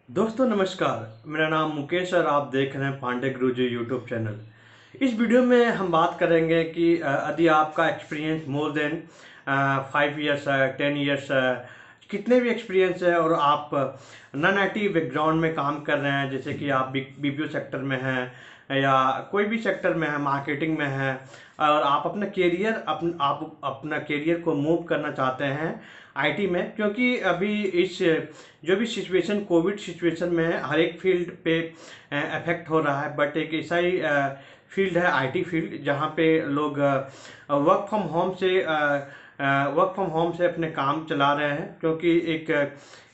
दोस्तों नमस्कार, मेरा नाम मुकेश और आप देख रहे हैं पांडे गुरुजी यूट्यूब चैनल। इस वीडियो में हम बात करेंगे कि यदि आपका एक्सपीरियंस मोर देन 5 ईयर्स है, 10 ईयर्स है, कितने भी एक्सपीरियंस है और आप नॉन आईटी बैकग्राउंड में काम कर रहे हैं, जैसे कि आप बीपीओ सेक्टर में हैं या कोई भी सेक्टर में है, मार्केटिंग में है, और आप अपना करियर को मूव करना चाहते हैं आईटी में, क्योंकि अभी इस जो भी सिचुएशन कोविड सिचुएशन में है, हर एक फील्ड पे इफेक्ट हो रहा है। बट एक ऐसा ही फील्ड है आईटी फील्ड, जहाँ पे लोग वर्क फ्रॉम होम से अपने काम चला रहे हैं, क्योंकि एक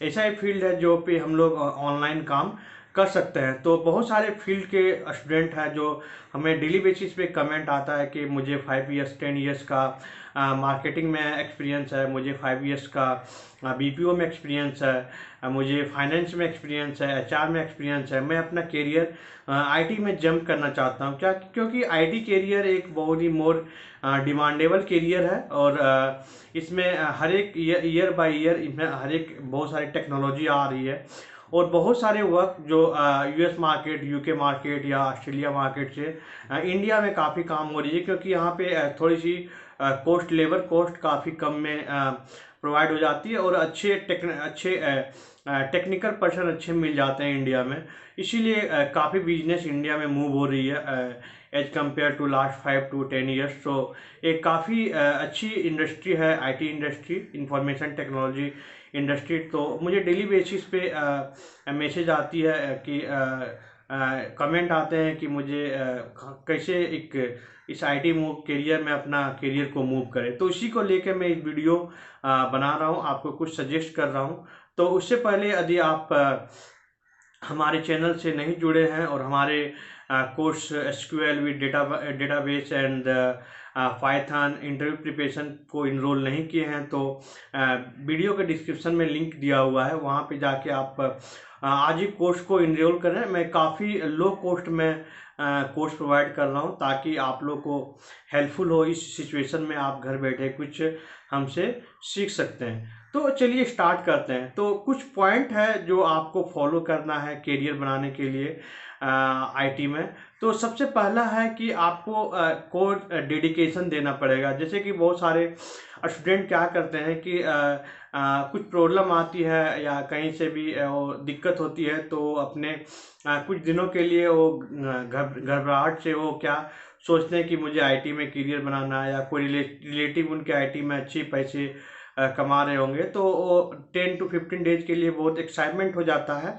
ऐसा ही फील्ड है जो पे हम लोग ऑनलाइन काम कर सकते हैं। तो बहुत सारे फील्ड के स्टूडेंट हैं जो हमें डेली बेसिस पे कमेंट आता है कि मुझे 5 ईयर्स 10 ईयर्स का मार्केटिंग में एक्सपीरियंस है, मुझे 5 ईयर्स का बीपीओ में एक्सपीरियंस है, मुझे फाइनेंस में एक्सपीरियंस है, एचआर में एक्सपीरियंस है, मैं अपना करियर आईटी में जंप करना चाहता हूँ। क्या क्योंकि आईटी करियर एक बहुत ही मोर डिमांडेबल करियर है, और इसमें हर एक ईयर बाय ईयर इसमें हर एक बहुत सारी टेक्नोलॉजी आ रही है, और बहुत सारे वर्क जो यूएस मार्केट, यूके मार्केट या ऑस्ट्रेलिया मार्केट से इंडिया में काफ़ी काम हो रही है, क्योंकि यहाँ पे थोड़ी सी लेबर कॉस्ट काफ़ी कम में प्रोवाइड हो जाती है, और अच्छे टेक्निकल पर्सन अच्छे मिल जाते हैं इंडिया में। इसीलिए काफ़ी बिजनेस इंडिया में मूव हो रही है as compare to last 5 to 10 years. तो एक काफ़ी अच्छी इंडस्ट्री है IT industry, information technology industry. तो मुझे डेली बेसिस पे मैसेज आती है कि कमेंट आते हैं कि मुझे कैसे इस आईटी मूव करियर में अपना करियर को मूव करें। तो इसी को लेकर मैं एक वीडियो बना रहा हूँ, आपको कुछ सजेस्ट कर रहा हूँ। तो उससे पहले यदि आप हमारे चैनल से नहीं जुड़े हैं और हमारे course SQL with database and Python interview preparation को इनरोल नहीं किए हैं, तो वीडियो के डिस्क्रिप्शन में लिंक दिया हुआ है, वहाँ पे जाके आप आज ही कोर्स को इनरोल करें। मैं काफ़ी लो कॉस्ट में कोर्स प्रोवाइड कर रहा हूँ, ताकि आप लोग को हेल्पफुल हो। इस सिचुएशन में आप घर बैठे कुछ हमसे सीख सकते हैं। तो चलिए स्टार्ट करते हैं। तो कुछ पॉइंट है जो आपको फॉलो करना है करियर बनाने के लिए आईटी में। तो सबसे पहला है कि आपको कोड डेडिकेशन देना पड़ेगा। जैसे कि बहुत सारे स्टूडेंट क्या करते हैं कि कुछ प्रॉब्लम आती है या कहीं से भी वो दिक्कत होती है, तो अपने कुछ दिनों के लिए वो घबराहट से वो क्या सोचते हैं कि मुझे आईटी में करियर बनाना है, या कोई रिलेटिव उनके आईटी में अच्छे पैसे कमा रहे होंगे, तो वो 10 to 15 डेज के लिए बहुत एक्साइटमेंट हो जाता है।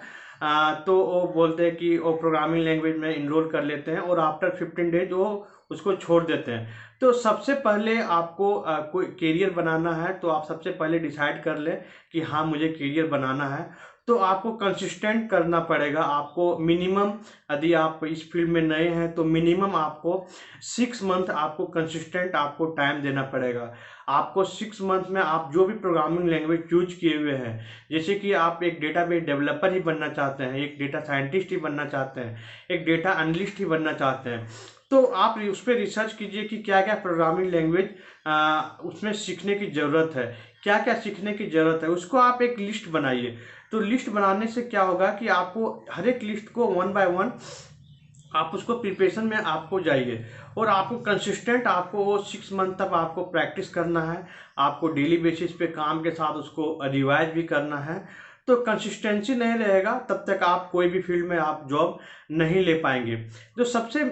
तो वो बोलते हैं कि वो प्रोग्रामिंग लैंग्वेज में इनरोल कर लेते हैं, और आफ्टर 15 डेज वो उसको छोड़ देते हैं। तो सबसे पहले आपको कोई करियर बनाना है, तो आप सबसे पहले डिसाइड कर लें कि हाँ मुझे करियर बनाना है। तो आपको कंसिस्टेंट करना पड़ेगा। आपको मिनिमम, यदि आप इस फील्ड में नए हैं, तो मिनिमम आपको 6 मंथ आपको कंसिस्टेंट आपको टाइम देना पड़ेगा। आपको 6 मंथ में आप जो भी प्रोग्रामिंग लैंग्वेज चूज किए हुए हैं, जैसे कि आप एक डेटाबेस डेवलपर ही बनना चाहते हैं, एक डेटा साइंटिस्ट ही बनना चाहते हैं, एक डेटा एनालिस्ट ही बनना चाहते हैं, तो आप उस पर रिसर्च कीजिए कि क्या क्या प्रोग्रामिंग लैंग्वेज उसमें सीखने की ज़रूरत है, क्या क्या सीखने की ज़रूरत है, उसको आप एक लिस्ट बनाइए। तो लिस्ट बनाने से क्या होगा कि आपको हर एक लिस्ट को 1 by 1 आप उसको प्रिपरेशन में आपको जाइए, और आपको कंसिस्टेंट आपको वो 6 मंथ तक आपको प्रैक्टिस करना है। आपको डेली बेसिस पे काम के साथ उसको रिवाइज भी करना है। तो कंसिस्टेंसी नहीं रहेगा तब तक आप कोई भी फील्ड में आप जॉब नहीं ले पाएंगे। जो सबसे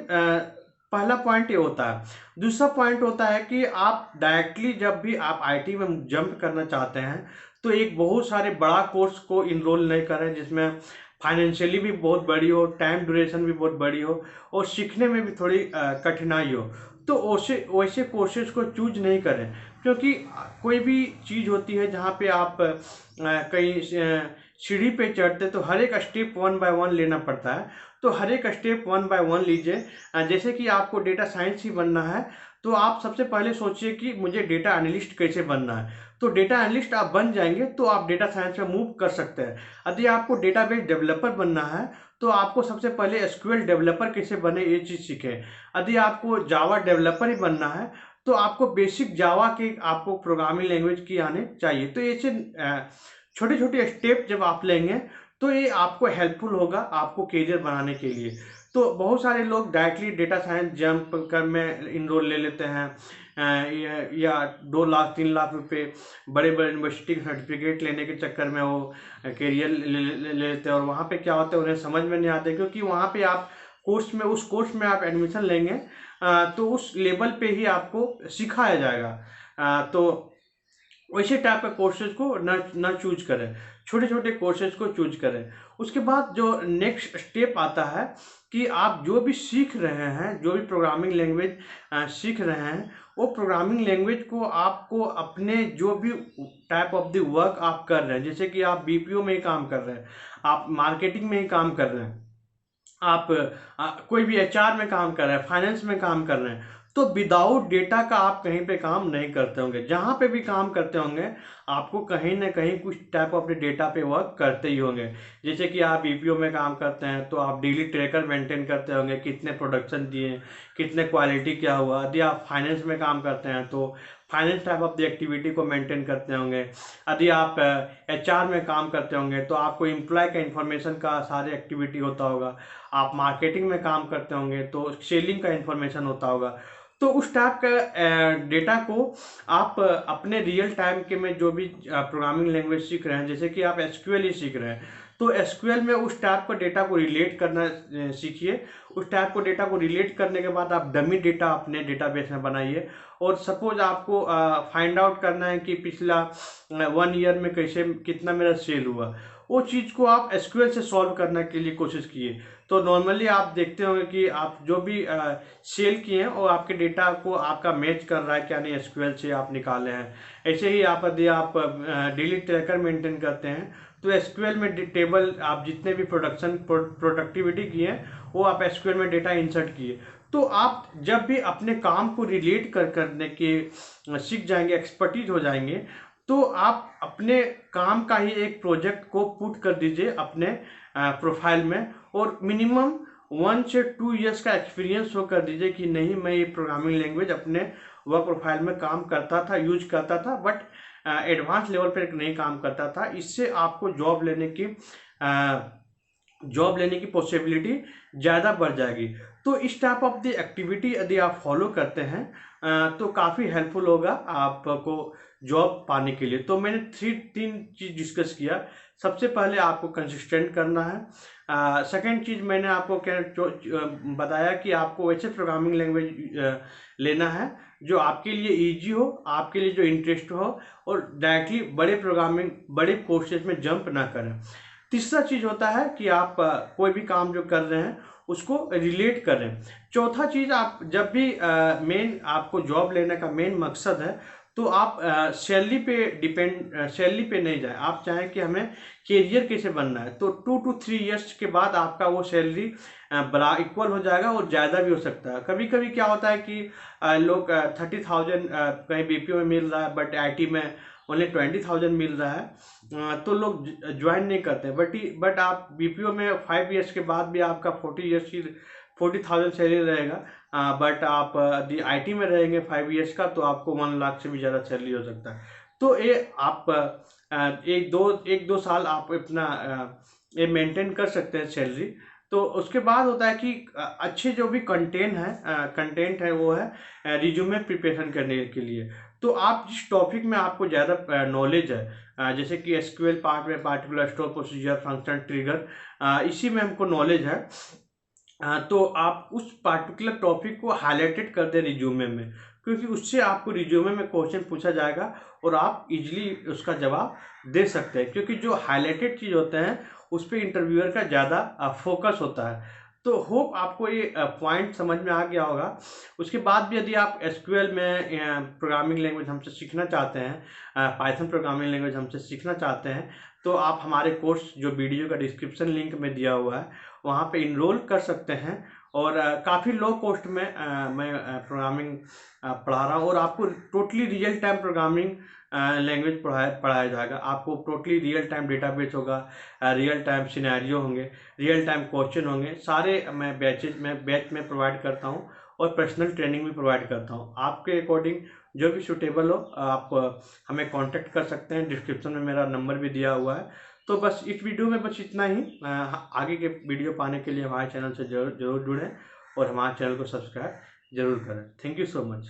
पहला पॉइंट ये होता है। दूसरा पॉइंट होता है कि आप डायरेक्टली जब भी आप आईटी में जंप करना चाहते हैं, तो एक बहुत सारे बड़ा कोर्स को इनरोल नहीं करें, जिसमें फाइनेंशियली भी बहुत बड़ी हो, टाइम ड्यूरेशन भी बहुत बड़ी हो, और सीखने में भी थोड़ी कठिनाई हो। तो वैसे वैसे कोर्सेज को चूज नहीं करें, क्योंकि कोई भी चीज़ होती है जहाँ पे आप कहीं सीढ़ी पे चढ़ते, तो हर एक स्टेप 1 by 1 लेना पड़ता है। तो हर एक स्टेप 1 by 1 लीजिए। जैसे कि आपको डेटा साइंस ही बनना है, तो आप सबसे पहले सोचिए कि मुझे डेटा एनालिस्ट कैसे बनना है। तो डेटा एनालिस्ट आप बन जाएंगे, तो आप डेटा साइंस में मूव कर सकते हैं। यदि आपको डेटाबेस डेवलपर बनना है, तो आपको सबसे पहले एसक्यूएल डेवलपर कैसे बने ये चीज़ सीखें। यदि आपको जावा डेवलपर ही बनना है, तो आपको बेसिक जावा के आपको प्रोग्रामिंग लैंग्वेज की आने चाहिए। तो ऐसे छोटे छोटे स्टेप जब आप लेंगे तो ये आपको हेल्पफुल होगा आपको करियर बनाने के लिए। तो बहुत सारे लोग डायरेक्टली डेटा साइंस जंप कर में इनरोल ले लेते हैं, या 2 लाख 3 लाख रुपए बड़े बड़े यूनिवर्सिटी के सर्टिफिकेट लेने के चक्कर में वो करियर ले लेते हैं, और वहाँ पे क्या होता है उन्हें समझ में नहीं आता, क्योंकि वहाँ पे आप उस कोर्स में आप एडमिशन लेंगे तो उस लेवल पे ही आपको सिखाया जाएगा। तो वैसे टाइप के कोर्सेज को न चूज करें, छोटे छोटे कोर्सेज को चूज करें। उसके बाद जो नेक्स्ट स्टेप आता है कि आप जो भी सीख रहे हैं, जो भी प्रोग्रामिंग लैंग्वेज सीख रहे हैं, वो प्रोग्रामिंग लैंग्वेज को आपको अपने जो भी टाइप ऑफ द वर्क आप कर रहे हैं, जैसे कि आप बीपीओ में ही काम कर रहे हैं, आप मार्केटिंग में ही काम कर रहे हैं, आप कोई भी एचआर में काम कर रहे हैं, फाइनेंस में काम कर रहे हैं, तो विदाउट डेटा का आप कहीं पे काम नहीं करते होंगे। जहाँ पे भी काम करते होंगे आपको कहीं ना कहीं कुछ टाइप ऑफ डेटा पे वर्क करते ही होंगे। जैसे कि आप बीपीओ में काम करते हैं तो आप डेली ट्रैकर मेंटेन करते होंगे, कितने प्रोडक्शन दिए, कितने क्वालिटी क्या हुआ। यदि आप फाइनेंस में काम करते हैं तो finance type of the activity को मेंटेन करते होंगे। यदि आप एचआर में काम करते होंगे तो आपको एम्प्लॉय का इंफॉर्मेशन का सारे एक्टिविटी होता होगा। आप मार्केटिंग में काम करते होंगे तो सेलिंग का इंफॉर्मेशन होता होगा। तो उस टाइप का डेटा को आप अपने रियल टाइम के में जो भी प्रोग्रामिंग लैंग्वेज सीख रहे हैं, जैसे कि आप एसक्यूएल ही सीख रहे हैं, तो एसक्यूएल में उस टाइप का डेटा को रिलेट करना सीखिए। उस टाइप को डेटा को रिलेट करने के बाद आप डमी डेटा अपने डेटाबेस में बनाइए। और सपोज आपको फाइंड आउट करना है कि पिछला 1 ईयर में कैसे कितना मेरा सेल हुआ, वो चीज़ को आप एसक्यूएल से सॉल्व करने के लिए कोशिश किए। तो नॉर्मली आप देखते होंगे कि आप जो भी सेल किए हैं और आपके डेटा को आपका मैच कर रहा है क्या नहीं, एसक्यूएल से आप निकाले हैं। ऐसे ही यदि आप डेली ट्रैकर मेंटेन करते हैं तो एसक्यूएल में टेबल आप जितने भी प्रोडक्टिविटी किए हैं वो आप एसक्यूएल में डेटा इंसर्ट किए। तो आप जब भी अपने काम को रिलेट करने के सीख जाएंगे, एक्सपर्टीज हो जाएंगे, तो आप अपने काम का ही एक प्रोजेक्ट को पुट कर दीजिए अपने प्रोफाइल में, और मिनिमम 1 से 2 ईयर्स का एक्सपीरियंस शो कर दीजिए कि नहीं मैं ये प्रोग्रामिंग लैंग्वेज अपने वर्क प्रोफाइल में काम करता था, यूज करता था, बट एडवांस लेवल पर नहीं काम करता था। इससे आपको जॉब लेने की पॉसिबिलिटी ज़्यादा बढ़ जाएगी। तो इस टाइप ऑफ द एक्टिविटी यदि आप फॉलो करते हैं तो काफ़ी हेल्पफुल होगा आपको जॉब पाने के लिए। तो मैंने 3 चीज़ डिस्कस किया। सबसे पहले आपको कंसिस्टेंट करना है। सेकंड चीज़ मैंने आपको बताया कि आपको वैसे प्रोग्रामिंग लैंग्वेज लेना है जो आपके लिए इजी हो, आपके लिए जो इंटरेस्ट हो, और डायरेक्टली बड़े कोर्सेज में जंप ना करें। तीसरा चीज़ होता है कि आप कोई भी काम जो कर रहे हैं उसको रिलेट करें। चौथा चीज़, आप जब भी मेन आपको जॉब लेने का मेन मकसद है तो आप सैलरी पे नहीं जाए। आप चाहें कि हमें कैरियर कैसे बनना है, तो 2 to 3 ईयर्स के बाद आपका वो सैलरी बड़ा इक्वल हो जाएगा और ज़्यादा भी हो सकता है। कभी कभी क्या होता है कि लोग 30,000 कहीं बीपीओ में मिल रहा है बट आईटी में ओनली 20,000 मिल रहा है, तो लोग ज्वाइन नहीं करते। बट आप बीपीओ में 5 ईयर्स के बाद भी आपका 40,000 सैलरी रहेगा, बट आप यदि आईटी में रहेंगे 5 ईयर्स का तो आपको 1 लाख से भी ज़्यादा सैलरी हो सकता है। तो ये आप एक दो साल आप अपना ये मेंटेन कर सकते हैं सैलरी। तो उसके बाद होता है कि अच्छे जो भी कंटेंट है वो है रिज्यूमे प्रिपरेशन करने के लिए। तो आप जिस टॉपिक में आपको ज़्यादा नॉलेज है, जैसे कि एसक्यूएल पार्ट में particular store procedure function trigger, इसी में हमको नॉलेज है, तो आप उस पार्टिकुलर टॉपिक को हाईलाइटेड कर दें रिज्यूमे में, क्योंकि उससे आपको रिज्यूमे में क्वेश्चन पूछा जाएगा और आप इजीली उसका जवाब दे सकते हैं, क्योंकि जो हाईलाइटेड चीज़ होते हैं उस पर इंटरव्यूअर का ज़्यादा फोकस होता है। तो होप आपको ये पॉइंट समझ में आ गया होगा। उसके बाद भी यदि आप एसक्यूएल में प्रोग्रामिंग लैंग्वेज हमसे सीखना चाहते हैं, पाइथन प्रोग्रामिंग लैंग्वेज हमसे सीखना चाहते हैं, तो आप हमारे कोर्स जो वीडियो का डिस्क्रिप्शन लिंक में दिया हुआ है वहाँ पे इनरोल कर सकते हैं। और काफ़ी लो कॉस्ट में मैं प्रोग्रामिंग पढ़ा रहा हूँ, और आपको totally real time programming language पढ़ाया जाएगा। आपको टोटली रियल टाइम डेटाबेस होगा, रियल टाइम सिनेरियो होंगे, रियल टाइम क्वेश्चन होंगे, सारे मैं बैच में प्रोवाइड करता हूँ, और पर्सनल ट्रेनिंग भी प्रोवाइड करता हूँ। आपके अकॉर्डिंग जो भी सूटेबल हो आप हमें कांटेक्ट कर सकते हैं। डिस्क्रिप्शन में मेरा नंबर भी दिया हुआ है। तो बस इस वीडियो में बस इतना ही। आगे के वीडियो पाने के लिए हमारे चैनल से जरूर जुड़ें और हमारे चैनल को सब्सक्राइब जरूर करें। Thank you so much.